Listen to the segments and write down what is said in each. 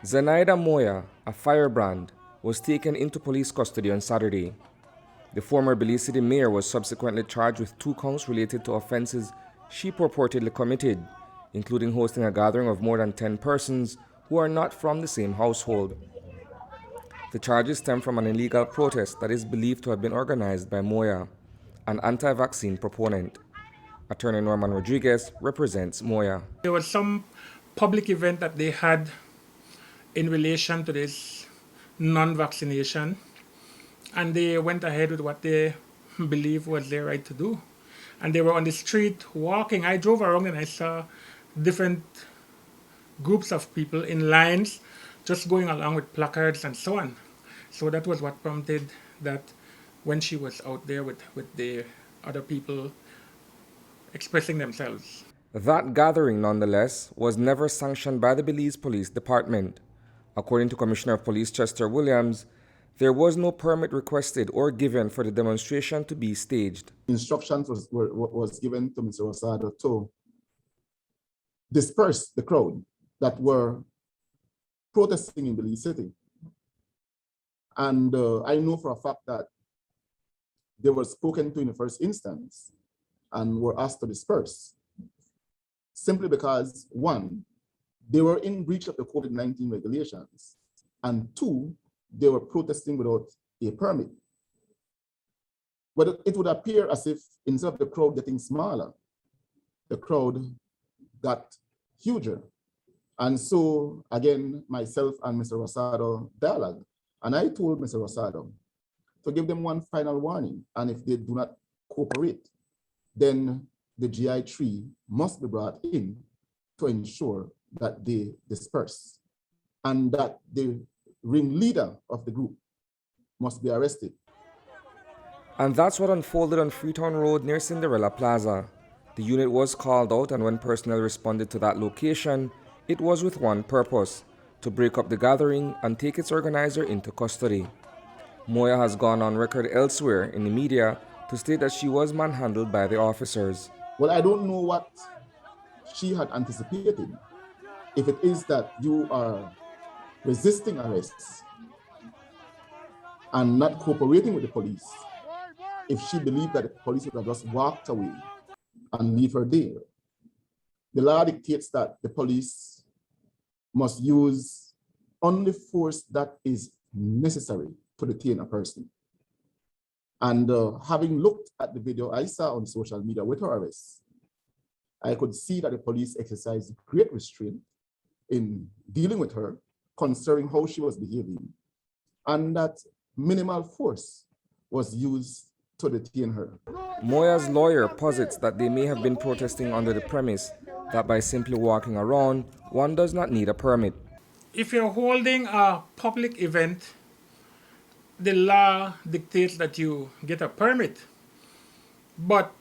Zenaida Moya, a firebrand, was taken into police custody on Saturday. The former Belize City mayor was subsequently charged with 2 counts related to offenses she purportedly committed, including hosting a gathering of more than 10 persons who are not from the same household. The charges stem from an illegal protest that is believed to have been organized by Moya, an anti-vaccine proponent. Attorney Norman Rodriguez represents Moya. There was some public event that they had in relation to this non-vaccination, and they went ahead with what they believed was their right to do. And they were on the street walking. I drove around and I saw different groups of people in lines just going along with placards and so on. So that was what prompted that when she was out there with the other people expressing themselves. That gathering, nonetheless, was never sanctioned by the Belize Police Department. According to Commissioner of Police Chester Williams, there was no permit requested or given for the demonstration to be staged. Instructions was given to Mr. Rosado to disperse the crowd that were protesting in Belize City. And I know for a fact that they were spoken to in the first instance and were asked to disperse, simply because, one, they were in breach of the COVID-19 regulations, and two, they were protesting without a permit. But it would appear as if instead of the crowd getting smaller, the crowd got huger. And so, again, myself and Mr. Rosado dialogue, and I told Mr. Rosado to give them one final warning, and if they do not cooperate, then the GI3 must be brought in to ensure that they disperse and that the ringleader of the group must be arrested. And that's what unfolded on Freetown Road near Cinderella Plaza. The unit was called out, and when personnel responded to that location, it was with one purpose: to break up the gathering and take its organizer into custody. Moya has gone on record elsewhere in the media to state that she was manhandled by the officers. Well, I don't know what she had anticipated. If it is that you are resisting arrests and not cooperating with the police, if she believed that the police would have just walked away and leave her there. The law dictates that the police must use only force that is necessary to detain a person. And having looked at the video I saw on social media with her arrest, I could see that the police exercised great restraint in dealing with her, considering how she was behaving, and that minimal force was used to detain her. Moya's lawyer posits that they may have been protesting under the premise that by simply walking around, one does not need a permit. If you're holding a public event, the law dictates that you get a permit. But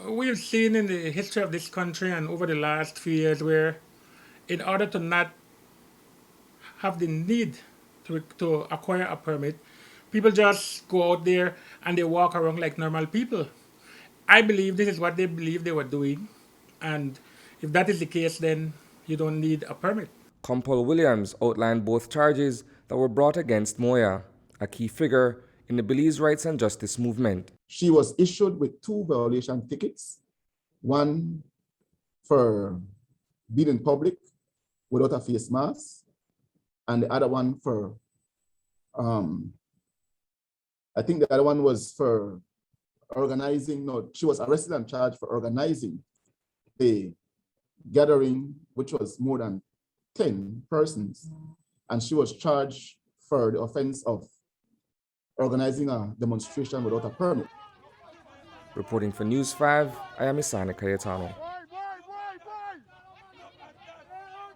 we've seen in the history of this country and over the last few years where in order to not have the need to acquire a permit, people just go out there and they walk around like normal people. I believe this is what they believe they were doing. And if that is the case, then you don't need a permit. Compol Williams outlined both charges that were brought against Moya, a key figure in the Belize rights and justice movement. She was issued with 2 violation tickets, one for being in public without a face mask, and the other one for, I think the other one was for organizing, no, she was arrested and charged for organizing a gathering, which was more than 10 persons, and she was charged for the offense of organizing a demonstration without a permit. Reporting for News 5, I am Isani Cayetano.